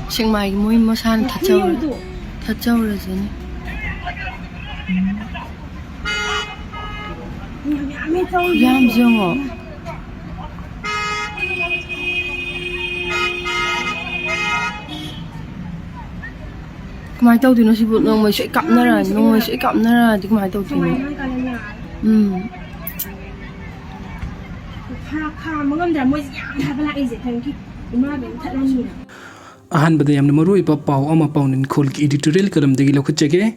Sekmai moi mosan thachau razani yam jongo kamai tau tino si bu nong mai sei kap na ra di kamai tau tino ahan bada yamna maroi pa pau ama paunin khol ki editorial kalam degi lokhachege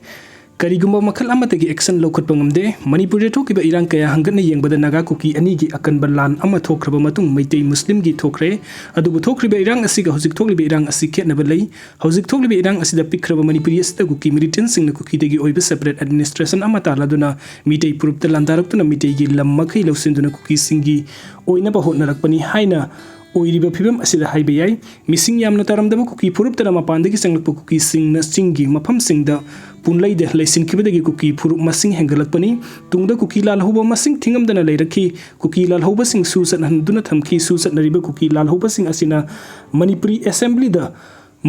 karigumba makhal amatagi action lokhat pangamde manipur thoki ba irang kaya hangatna yengbada naga kuki ani gi akan balan ama thokraba matung maitei muslim gi thokre adubu thokri ba irang asiga hojik thokli ba irang asi khetna ba lei hojik thokli ba irang asida pikraba manipuri asta kuki militant sing na kuki degi oiba separate administration ama tala duna mitei purupta landarak tuna mitei gi lamma khai losinduna kuki singi oina ba hotna rakpani haina oiriba fibam asida haiba yai mising yamna taramdaba kuki phurup tara mapandagi sanglakpa kuki singna singi mafam singda punlai de laisin kibadagi kuki phurup masing hengalakpani tungda kuki lal hoba masing thingamdana leirakhi kuki lal hoba sing su sat handuna thamki su sat nariba kuki lal hoba sing asina manipuri assembly da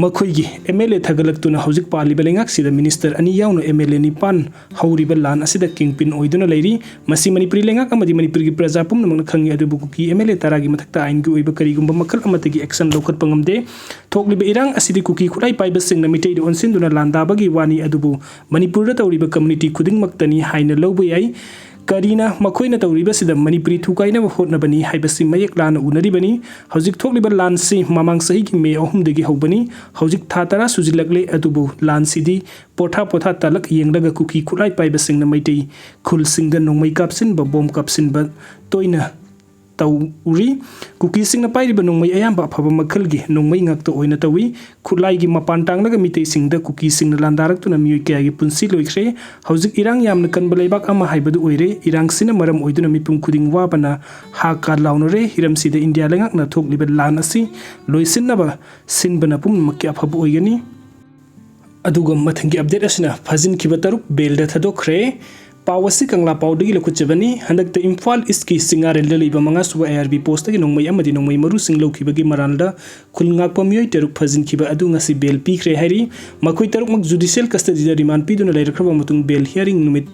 makhoi MLA thagalaktuna hojik pali belengak sida minister ani yaunu MLA ni pan hauriba lan asida kingpin oiduna leiri masi manipuri lengak amadi manipuri gi praja pum namang khangi adu buki MLA taragi mathakta ain gi oiba karigumba makhal amatagi action lokhat pangamde thokliba irang asidi kuki khulai paiba singna mitei de onsin duna landa bagi wani adubu manipur da tawriba community khuding maktani haina lobu yai karina makoina tawriba sida manipuri thukaina hotna bani haibasi mayek lana unari bani hojik thokliba lansi mamang sahi ki me ahum degi hobani hojik thatara sujilakle adubu lansidi potha talak yengdaga kuki khulai paiba singna maitei khul singda nongmai kapsin ba bom kapsin ba toina tauri kuki singna pairiba nongmai ayamba phaba makhal gi nongmai ngakto oina tawi khulai gi mapan tangnaga mitei singda kuki singna landarak tuna mioi kya gi punsi loikhre hojik irang yamna kanba leibak ama haibadu oire irang sina maram oiduna mipum khuding wa bana ha ka launore hiram sida india lengak na thokliba lan asi loisinaba sinbana pum makya phabu oigani aduga mathangi update asina Fajinkhiba taruk Bailda Thadorakhre Pawasi kangla pawdagi lokuchabani handakta Imphal East ki Singarel leiba manga suba ARB post gi nongmai amadi nongmai maru singlo khibagi maralda khulngak pamyoi taruk Fajinkhiba adu ngasi bail pikre hari makoi taruk mak judicial custody da remand piduna leirakhraba mutung bail hearing numit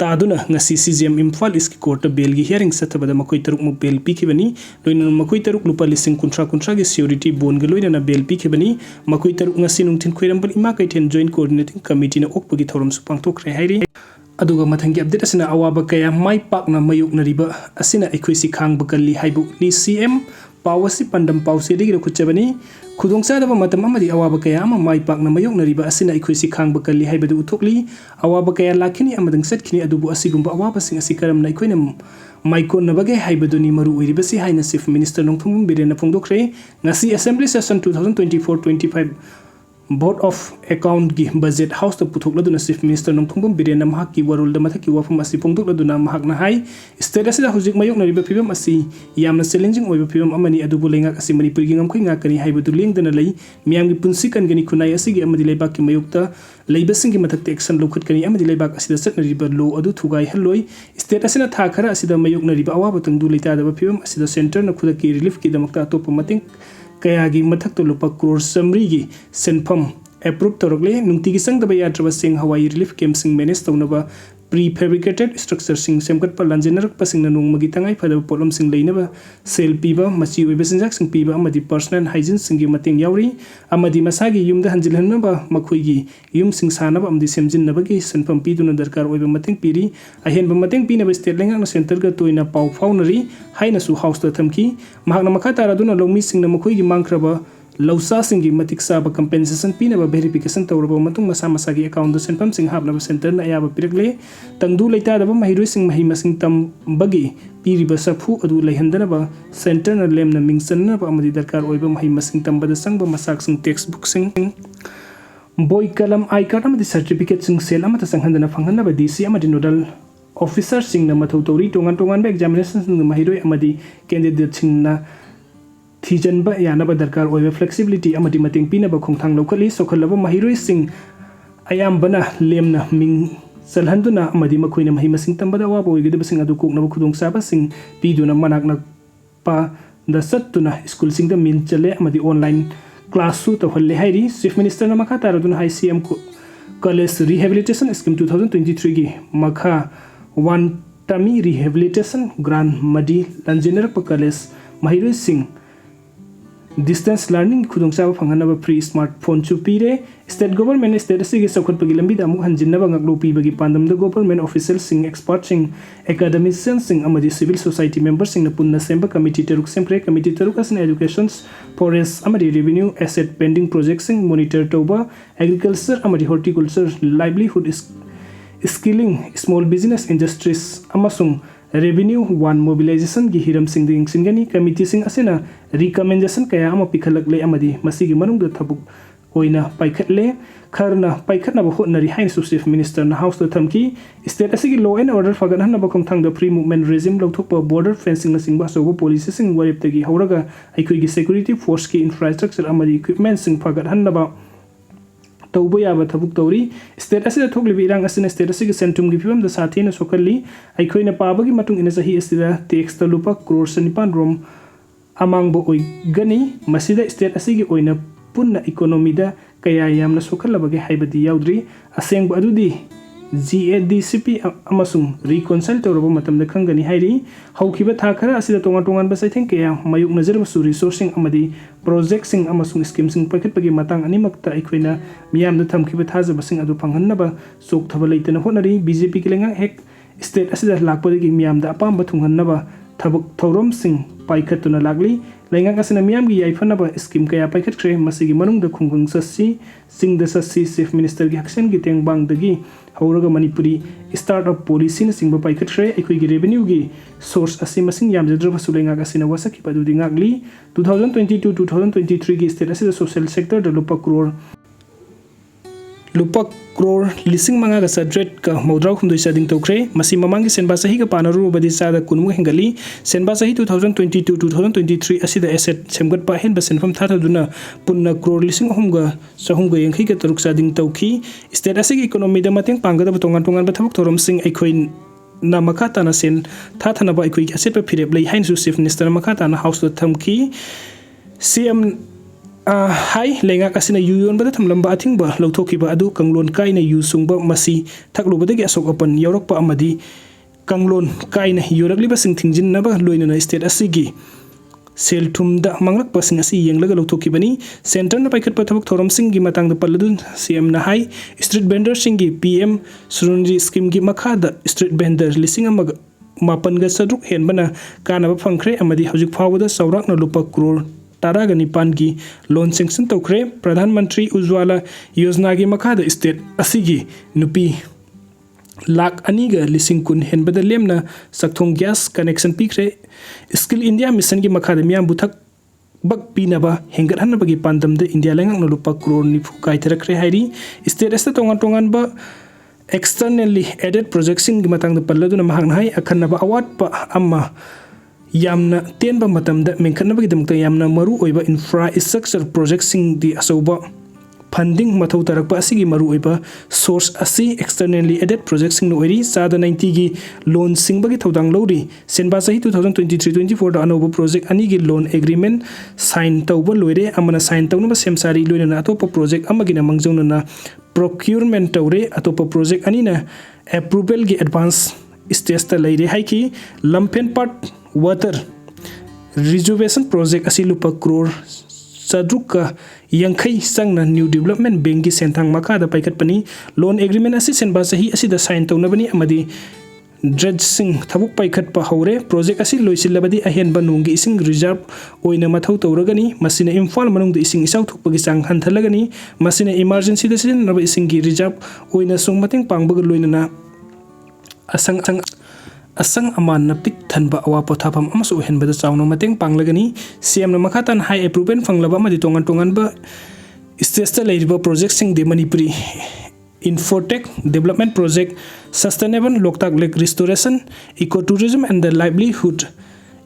taduna ngasi CGM Imphal East ki court bail gi hearing satabada makoi taruk mak bail pikhibani loina makoi taruk lupa lising kuntra gi security bond gi loina na bail pikhibani makoi taruk ngasi nungthin khoirambal ima kaithen joint coordinating committee na okpagi thorom supang thokre hari aduga mathangi update asina awaba kaya mai pakna mayuk nariba asina ekhoi khang bakali haibu ni CM pawasi pandam pawse degi rokhuchabani khudongsa daba matam amadi awaba kaya ama mai pakna mayuk nariba asina ekhoi khang bakali haibadu uthokli awaba kaya lakhini amadang satkhini adubu asigumba awaba sing asikaram na ekhoina maikon nabage haibadu ni maru oiribasi haina chief minister nongthum birena phongdokre ngasi assembly session 2024-25 Board of Account gi budget house to puthokladuna chief minister nongthongbam birena mahak ki warul da mathaki wafam asi phongdokladuna mahak na hai state asida hojik mayok nariba phibam asi yamna challenging oiba phibam amani adubu lengak asi manipur gi ngamkhoi nga kani haibadu lengdana lei miyam gi punsi kan gani khunai asi gi amadi leibak ki mayokta leibasing gi mathakte action lokhat kani amadi leibak asida satnariba lo adu thugai halloi state asina tha khara asida mayok nariba awa batang du leita da phibam asida center na khuda ki relief ki damakta top mating kayagi mathak to lupa crore samri gi senpham approve torokle nungti gi sang da ya traba sing hawai relief camp sing manage tawnaba prefabricated structure sing semkat pa lanjenarak pasing na nungmagi tangai phada polom sing leinaba sel piba machi oiba sinjak sing piba amadi personal hygiene sing gi mating yauri amadi masagi yumda hanjilhanaba makhoi gi yum sing sanaba amdi semjinnaba gi senpham piduna darkar oiba mating piri ahenba mating pinaba state lengak na center ga toina pau faunari haina su house ta thamki mahakna makha taraduna lomi sing na makhoi gi mangkraba lausa singi matik saba compensation pinaba verification tawraba matung masa gi account do senpam sing habnaba center na ayaba pirakle tangdu leita daba mahiroi sing mahima sing tam bagi piriba safu adu leihandanaba center na lemna mingsanna ba amadi darkar oiba mahima sing tambada sangba masak sing textbook sing boy kalam I card amadi certificate sing sel amata sanghandana phanghanaba DC amadi nodal officer sing na mathau tawri tongan ba examination sing mahiroi amadi candidate sing na thijanba yanaba darkar oiba flexibility amadi mating pinaba khongthang lokhali sokhalaba mahiroi sing ayambana lemna ming salhanduna amadi makhoina mahima sing tambada wa boigida sing adu kokna khudong saba sing piduna manakna pa da sattuna school sing da min chale amadi online class सु तहल्ले हाइरी chief minister ना मखा तारदुन हाई CM college rehabilitation scheme 2023 की मखा one time rehabilitation grant मडी लंजेनर कॉलेज महिरोई सिंह डिस्टेंस लर्निंग खुदोंचाब फंगनब फ्री स्मार्टफोन चु पीरे स्टेट गवर्नमेंट स्टेट असि चौखटपगी लंबीदा अमुक हंजिनब ngaklo पीबगी पांदमद गवर्नमेंट ऑफिशियल सिंह एक्सपर्ट सिंह एकेडमिशियन सिंह अमदी सिविल सोसाइटी मेंबर सिंह न पुन्ना सेंब कमिटी तरुक सेंप्रे कमिटी तरुक असन एजुकेशन फॉरेस्ट अमदी रेवेन्यू एसेट पेंडिंग प्रोजेक्ट सिंह मॉनिटर तौबा एग्रीकल्चर अमदी horticulture livelihood skilling small business industries अमसुंग रेवेन्यू वन मोबिलाइजेशन की हिरम सिंह दिंग सिंगनी कमिटी सिंह असेना रिकमेंडेशन कया अमा पिखलकले अमदी मसीगी मनुंग थबुक ओइना पाइखटले खरना पाइखटना होटनरी हाइन चीफ मिनिस्टर ना हाउस थमकी स्टेट असि लॉ एंड ऑर्डर फगन खोंथांग द फ्री मूवमेंट रेजिम लौथोप बॉर्डर फेंसिंग सिंह असोब पुलिस सिंह वरेपतगी हौरगा अखोइगी सिक्योरिटी फोर्स की इंफ्रास्ट्रक्चर अमदी इक्विपमेंट सिंह फगन तौब याब थबुक तौरी स्टेट असि थोकलिबि इरांग असिना स्टेट असि सेंट्रम की फिबम द साथेना सोकली अखोइना पाबगी मतुंग इन सही असिदा टैक्स त लुपा करोड़ 9 रोम अमांगबो ओइगनी मसिदा स्टेट असि की ओइना पुन्ना इकोनॉमी दा कया यामना सोखलबगे हाइबदी याउद्री असेंग अदुदी GADCP अमसुंग रिकॉन्साइल तौरब मतम खंगनी हाइरी हौखिबा था खरा असिदा तोंगा तोंगान बसाइथें कया मयुक नजरबसु रिसोर्सिंग अमदी प्रोजेक्टसिंग अमसुंग स्कीमसिंग पैखटपगी मतंग अनिमक्ता अखोइना मियामदा थमखिबा थाजबसिंग अदु फंगन्नबा सोकथब लेतन होनरी बीजेपी की लेंगा हेक स्टेट असिदा लाकपदगी मियामदा अपाम थुंगन्नबा थबक थौरम सिंह पाइखतुना लागली लेंगा असना मियाम की याइफनबा स्कीम कया पाइखटख्रे मसिगी मनुंग द खुंगुंग सस्सी सिंह द सस्सी चीफ मिनिस्टर की हक्सन की तेंगबांग दगी हौरगा मणिपुरी स्टार्टअप पॉलिसी न सिंह पाइखटख्रे अखोइगी रेवेन्यू की सोर्स असि मसिंग यामजद्रबसु लेंगा असना वसकी पदुदी ngakli 2022-2023 की स्टेट असि social sector the lupa crore lising manga ga sadret ka maudraw khumdoi sading tokre masi mamang gi senba sahi ga panaru badi sada kunmu hengali senba sahi 2022-2023 asida asset semgat pa hen ba senfam tha duna punna crore lising hum ga sahum ga yengkhai ga taruk sading tokhi state asigi economy da mateng pangga da tongan tongan ba thabuk thorom sing aikoi na makata na sen tha thana ba aikoi asset pa phirep lei hain su chief minister makata na house thamki CM hai lenga kasina yuyon bada thamlamba athingba lawthokiba adu kanglon kaina yu sungba masi thaklubadagi asok apan yorokpa amadi kanglon kaina yoragliba singthingjin naba loinana state asigi sel thumda manglak pasing asi yenglaga lawthokibani center na paikhat pathabak thoram sing gi matang da palladun CM na hai street vendor sing gi PM surunji scheme gi makha da street vendor lising amaga mapan ga sadruk henbana kana ba phangkhre amadi hojik phawada saurak na lupa crore Taraga Nipan की loan sanction तौखरे प्रधानमंत्री उज्ज्वला योजना की मखाद state असिगी नुपी lakh अनीगा लिसिंग कुन हेनबद लेमना सक्थोंग गैस कनेक्शन पीखरे स्किल इंडिया मिशन की मखाद मियाम बुथक बक पीनबा हेंगत हनबगी पांदमद इंडिया लेंगक लुपा करोड़ निफु काइथरखरे हाइरी स्टेट अस तोंगान तोंगान बा एक्सटर्नली एडेड प्रोजेक्ट्सिंग की मतंग पल्लदुना महंग हाई अखनबा अवाट पा अम्मा यामना तेनबा मतमदा मेंखनबगीदमक्ता यामना मरु ओइबा इंफ्रास्ट्रक्चर प्रोजेक्ट्सिंग दी असौबा फंडिंग मथौ तरकपा असिगी मरु ओइबा सोर्स असि एक्सटर्नली एडेड प्रोजेक्ट्सिंग ओइरी सादा 90 की लोन सिंगबगी थौदांग लौरी सेनबा सही 2023-24 दा अनोबा प्रोजेक्ट अनि की लोन एग्रीमेंट साइन तौबा लोइरे अमना साइन तौनबा सेमसारी लोइना अतोपा प्रोजेक्ट अमगिना मंगजौनना प्रोक्यूरमेंट तौरे अतोपा प्रोजेक्ट अनिना अप्रूवल की एडवांस स्टेज ता लैरे हाइकी लमफेन पार्ट वाटर रिजर्वेशन प्रोजेक्ट असि लुपा crore sadruk yangkhai sangna new development bank ki senthang makha da paikat pani loan agreement asi senba sahi asi da sign tawnabani amadi dredge sing thabuk paikat pa haure project asi loisilabadi ahen banungi ising reserve oina mathau tawragani masina imphal manung da ising isau thukpagi sang hanthalagani masina emergency da sin naba ising gi reserve oina sung mateng pangbag loinana asang aman na pik thanba awa pothapam amasu henbada chawno mateng panglagani CM na makhatan high approval fanglaba amadi tongan ba stage ta leiba project sing de manipuri infotech development project sustainable loktak lake restoration ecotourism and the livelihood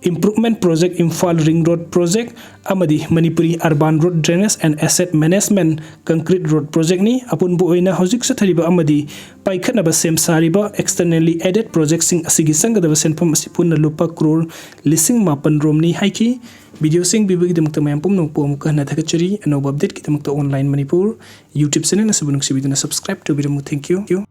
improvement project Imphal ring road project amadi manipuri urban road drainage and asset management concrete road project ni apun bu oina hojik sa thariba amadi paikhatna ba sem sariba externally added project sing asigi sangada ba senpam asipun na lupa crore lising mapan rom ni haiki वीडियोसिंग बिबगीदमक्ता मयाम पुमनोंपो अमुक हन्ना थागतचरी अनोबा update कीदमक्ता online Manipur YouTube channel असबु नुक्सिबिदुना subscribe तौबिरमु थैंक यू